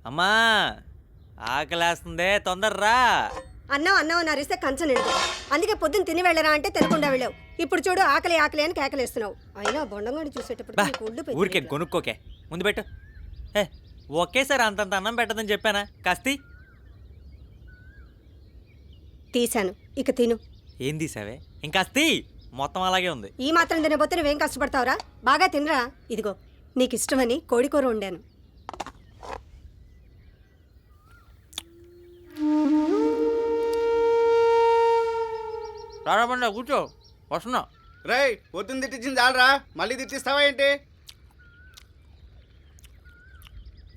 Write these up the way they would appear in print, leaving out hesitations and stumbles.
అమ్మా ఆకలేస్తుందే తొందర్రా. అన్నం అన్నం అని అరిస్తే కంచం నిండు. అందుకే పొద్దున్న తిని వెళ్ళరా అంటే తినకుండా వెళ్ళావు. ఇప్పుడు చూడు ఆకలి ఆకలి అని కేకలేస్తున్నావు. అయినా బొండంగాడి చూసేటప్పుడు ఊరికే కొనుక్కోకే, ముందు పెట్టు. ఏ ఒకేసారి అంతంత అన్నం పెట్టదని చెప్పానా? కాస్తి తీశాను, ఇక తిను. ఏం తీసావే? ఇంకాస్తి మొత్తం అలాగే ఉంది. ఈ మాత్రం తినబోతే నువ్వేం కష్టపడతావురా? బాగా తినరా. ఇదిగో నీకు ఇష్టమని కోడికూర వండాను. రాబడి కూర్చో, వస్తున్నా. రేయ్ పొద్దున్న తిట్టించింది చాలరా, మళ్ళీ తిట్టిస్తావా ఏంటి?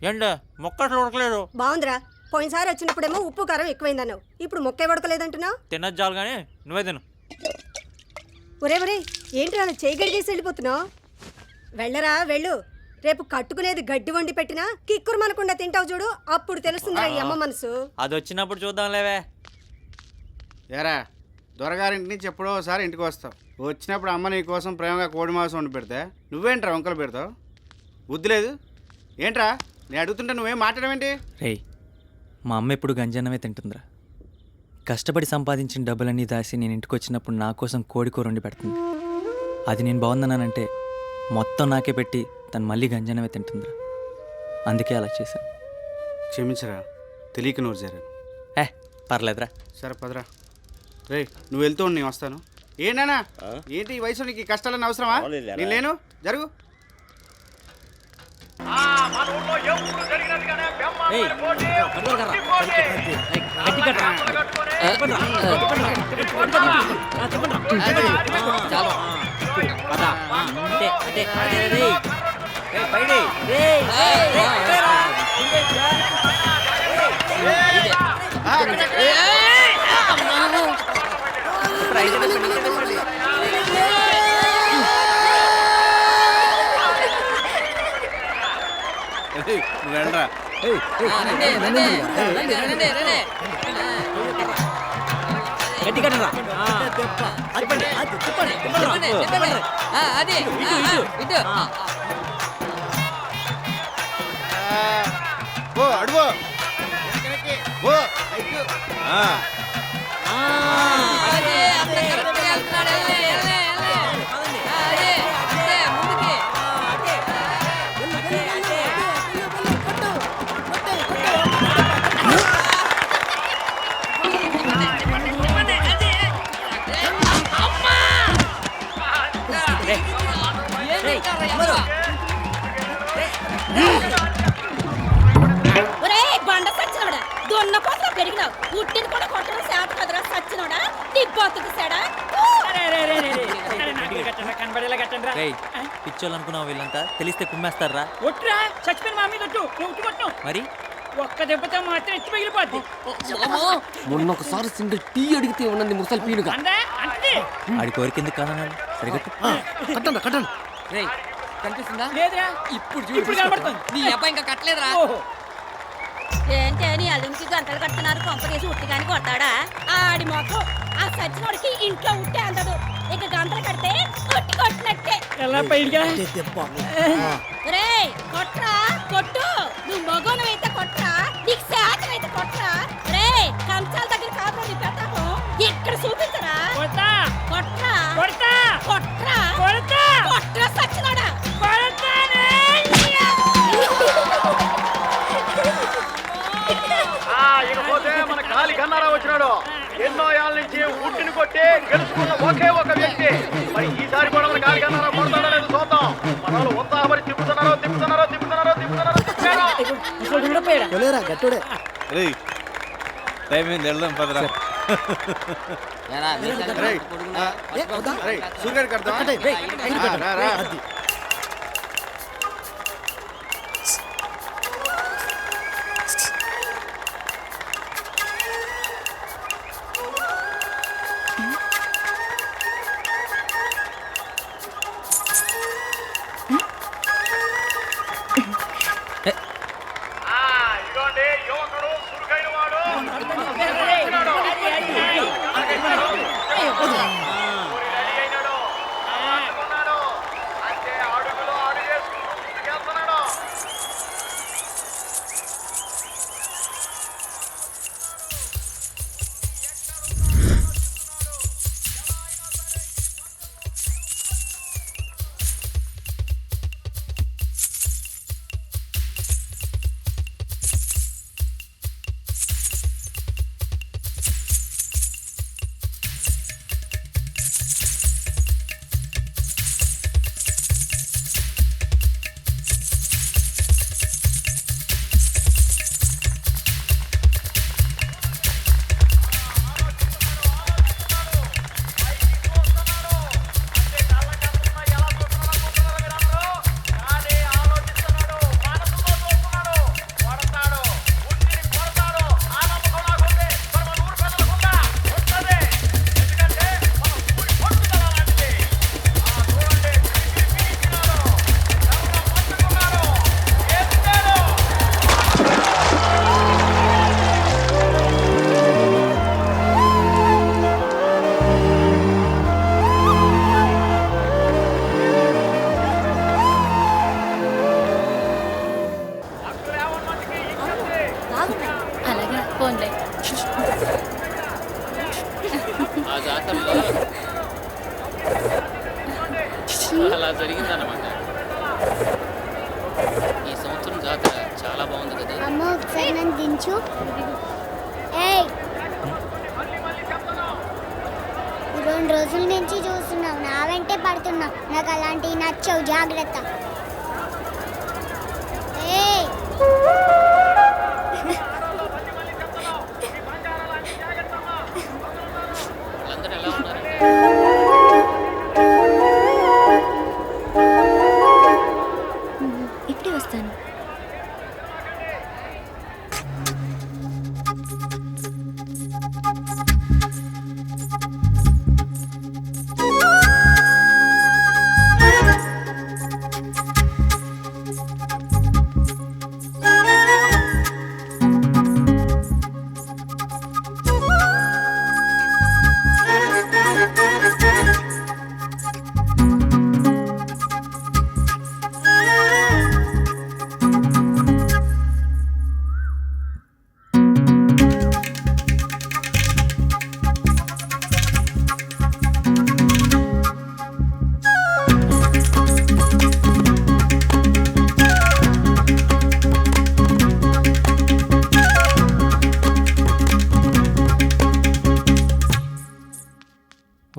ఏంటి మొక్క అసలు ఉడకలేదు. బాగుందిరా. పోయినసారి వచ్చినప్పుడేమో ఉప్పు కారం ఎక్కువైందన్నావు, ఇప్పుడు మొక్కే ఉడకలేదంటున్నావు. తినచ్చు చాలు కానీ నువ్వే తిను. ఒరే ఒరే ఏంటి అలా చేయి గడిగేసి వెళ్ళిపోతున్నావు? వెళ్ళరా వెళ్ళు. రేపు కట్టుకునేది గడ్డి వండి పెట్టినా కిక్కురు మనకుండా తింటావు చూడు, అప్పుడు తెలుస్తుందిరా ఈ అమ్మ మనసు. అది వచ్చినప్పుడు చూద్దాం లేవే. ఏరా దొరగారింటి నుంచి ఎప్పుడో ఒకసారి ఇంటికి వస్తావు. వచ్చినప్పుడు అమ్మ నీ కోసం ప్రేమగా కోడి మాంసం వండి పెడితే నువ్వేంట్రా వంకలు పెడతావు? బుద్ధి లేదు ఏంట్రా? నేను అడుగుతుంటే నువ్వేం మాట్లాడమేంటి? రేయ్ మా అమ్మ ఎప్పుడు గంజన్నమే తింటుందిరా. కష్టపడి సంపాదించిన డబ్బులన్నీ దాసి నేను ఇంటికి వచ్చినప్పుడు నా కోసం కోడికూర వండి పెడుతుంది. అది నేను బాగుందన్నానంటే మొత్తం నాకే పెట్టి తను మళ్ళీ గంజన్నమే తింటుందిరా. అందుకే అలా చేశాను. క్షమించరా, తెలియక నోరు జారాను. పర్లేదురా. సరే పదరా. రేయ్ నువ్వు వెళ్తూ ఉండి నేను వస్తాను. ఏంటన్నా ఏంటి ఈ వయసులో నీకు ఈ కష్టాలన్నీ అవసరమా? నేను లేను, జరుగు. రండ్రా. ఓ అడుగు ఓ పుట్టిన కూడా కొట్టడం శాత కదరా సచ్చినోడా. నీ బతుకు సెడా. పిచ్చోళ్ళు అనుకున్నావు వీళ్ళంతా తెలిస్తే కుమ్మేస్తారా? ఒట్టురా చచ్చిపోయిన మా మీద ఒట్టు. నువ్వు కొట్టు మరి ఒక్క దెబ్బతో మాత్రం ఎత్తి పగిలిపోద్ది. మొన్న ఒకసారి సింగిల్ టీ అడిగితే ఉన్నది ముసలి పీనుగా. అంతే ఆడి కోరికెందుకు కాదన్నాడు? సరిగట్టు కట్టండి కట్టండి. రేయ్ కనిపిస్తుందా? లేదురా. ఇప్పుడు కనబడుతుంది. నీ అబ్బాయి ఇంకా కట్టలేదురా. ఏంటి అని అల్లునికి గంటలు కడుతున్నారు. కొంపదీసి ఉట్టిగాని కొడతాడా? ఆడి మొత్తం ఆ సచ్చినోడికి ఇంట్లో ఉట్టే అందదు. ఇక గంటలు కడితే కొట్టి కొట్టినట్టే. ఎలా పైగా రేయ్ కొట్రా కొట్టు. నువ్వు మగోను అయితే కొట్రా, నీకు శాతం అయితే కొట్రా. రేయ్ కంచాల దగ్గర కాదు నీ పెట్టకు, ఇక్కడ చూపించరా. కొడతా కొట్రా కొడతా కొట్రా కొడతా కొట్రా సచ్చినోడా. ఇకపోతే మన కాలి కన్నారా వచ్చినాడు. ఎన్నో ఏళ్ళ నుంచి ఉట్టిని కొట్టి గెలుచుకున్న ఒకే ఒక వ్యక్తి. మరి ఈసారి కూడా మన కాలి కన్నారా కొడతాడో లేదు చూద్దాం. మన వాళ్ళు ఉత్సాహపడి తిప్పుతున్నారో తిప్పుతున్నారో తిప్పుతున్నారో తిప్పుతున్నారో గట్టుడే. రేయ్ టైం ఏంది, వెళ్దాం పదరా. సూర్యుడు కడతాం. ఇదిగోండి యువకుడు చురుకైన వాడు అంతే అడుగులో అడుగేసుకుంటూ ముందుకెళ్తున్నాడు. పోన్లే. ఆ జాతరలో అలా జరిగిందన్నమాట. ఈ సంవత్సరం జాతర చాలా బాగుంది కదా. అమ్మ ఒకసారి నన్ను దించు. ఏయ్ 2 రోజుల నుంచి చూస్తున్నావు, నా వెంటే పడుతున్నావు. నాకు అలాంటివి నచ్చవు, జాగ్రత్త. ఏయ్ వాళ్ళందరూ ఎలా ఉన్నారు? ఇప్పుడే వస్తాను.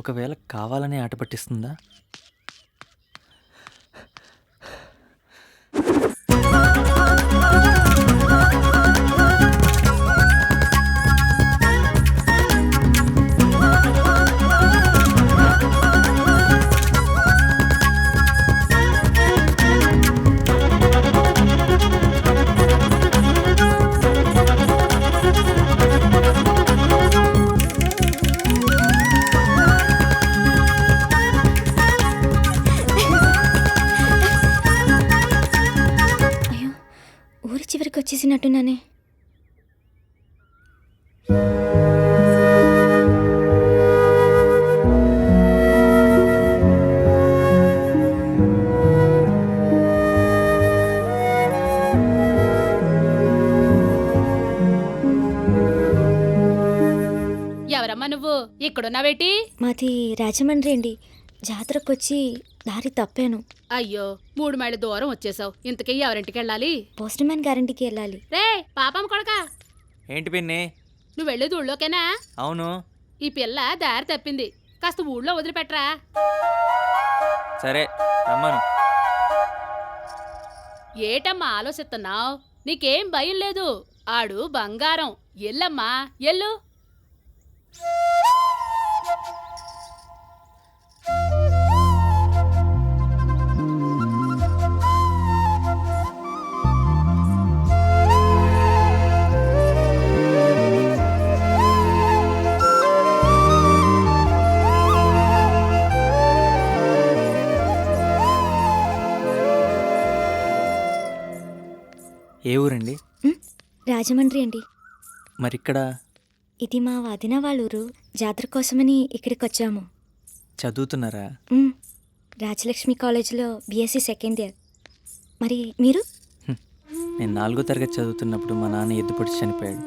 ఒకవేళ కావాలనే ఆట పట్టిస్తుందా? అయ్యో, ఊరి చివరికి వచ్చేసినట్టున్నానే. ఎవరమ్మా నువ్వు ఇక్కడున్నావేటి? మాది రాజమండ్రి అండి. జాతరకు వచ్చి దారి తప్పాను. అయ్యో 3 మైళ్ళ దూరం వచ్చేసావు. ఇంతకీ ఎవరింటికి వెళ్ళాలి? పోస్ట్ మ్యాన్ గారింటికి వెళ్ళాలి. రే పాపం కొడకా, ఏంటి పిన్ని? నువ్వు వెళ్ళేది ఊళ్ళోకేనా? అవును. ఈ పిల్ల దారి తప్పింది, కాస్త ఊళ్ళో వదిలిపెట్టరా. సరే రమ్మను. ఏటమ్మా ఆలోచిస్తున్నావు? నీకేం భయం లేదు, ఆడు బంగారం. ఎల్లమ్మా ఎల్లు. ఏ ఊరండి? రాజమండ్రి అండి. మరిక్కడ ఇది మా వదిన వాళ్ళ ఊరు. జాతర కోసమని ఇక్కడికి వచ్చాము. చదువుతున్నారా? రాజలక్ష్మి కాలేజీలో బీఎస్సీ సెకండ్ ఇయర్. మరి మీరు? నేను 4వ తరగతి చదువుతున్నప్పుడు మా నాన్న ఎద్దుపొడిచి చనిపోయాడు.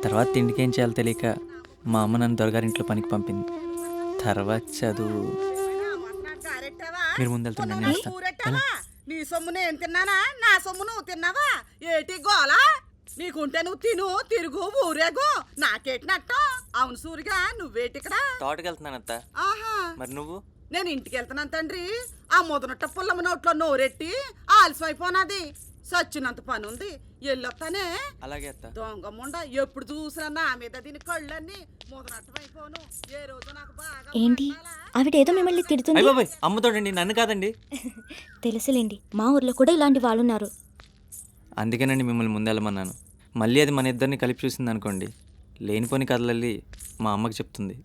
తర్వాత ఇంటికేం చేయాలో తెలియక మా అమ్మ నన్ను దొరగారింట్లో పనికి పంపింది. తర్వాత చదువు. మీరు ముందెళ్తుండండి, నేను వస్తాను. నీ సొమ్మునే ఏం తిన్నానా? నా సొమ్ము నువ్వు తిన్నావా? ఏటి గోలా? నీకుంటే నువ్వు తిను, తిరుగు, ఊరేగు. నాకేటి నట్టం? అవును సూరిగా, నువ్వేటిక్కడ? తోటకెళ్తున్నానత్త. ఆహా, మరి నువ్వు? నేను ఇంటికి వెళ్తున్నాను తండ్రి. ఆ ముదనట్ట పుల్లమ్మ నోట్లో నోరెట్టి ఆలస్యమైపోనాది. సచ్చినంత పని ఉంది, ఎల్లొస్తానే. అలాగే అత్త. దొంగ ముండ, ఎప్పుడు చూసినా నా మీద దీని కళ్ళన్నీ ముదనట్టమైపోను. ఏ రోజు నాకు బాగా ఏంటి ఆవిడ ఏదో మిమ్మల్ని తిడుతుంది? అయ్య బాబాయ్, అమ్మతోడండి, నన్ను కాదండి. తెలుసులేండి, మా ఊర్లో కూడా ఇలాంటి వాళ్ళు ఉన్నారు. అందుకేనండి మిమ్మల్ని ముందెళ్ళమన్నాను. మళ్ళీ అది మన ఇద్దరిని కలిపి చూసింది అనుకోండి, లేనిపోని కథలల్లి మా అమ్మకి చెప్తుంది.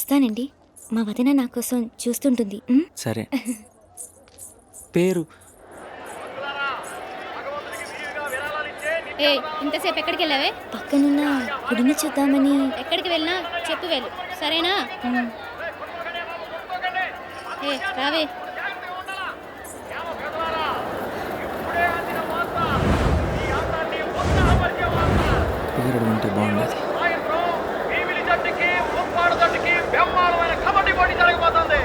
వస్తానండి. మా వదిన నా కోసం చూస్తుంటుంది. ఉమ్? సరే పేరు ఏ ఇంతసేపు ఎక్కడికి వెళ్ళావే? పక్కనున్న గుడిని చూద్దామని. ఎక్కడికి వెళ్ళినా చెప్పు వెళ్ళు, సరేనా? ఏ రావే. పేరు ఉంటే బాగుండేది. సాయంత్రం భీమిలి జట్టుకి ముప్పాడు జట్టుకి బ్రహ్మాండమైన కబడ్డీ పోటీ జరగబోతోంది.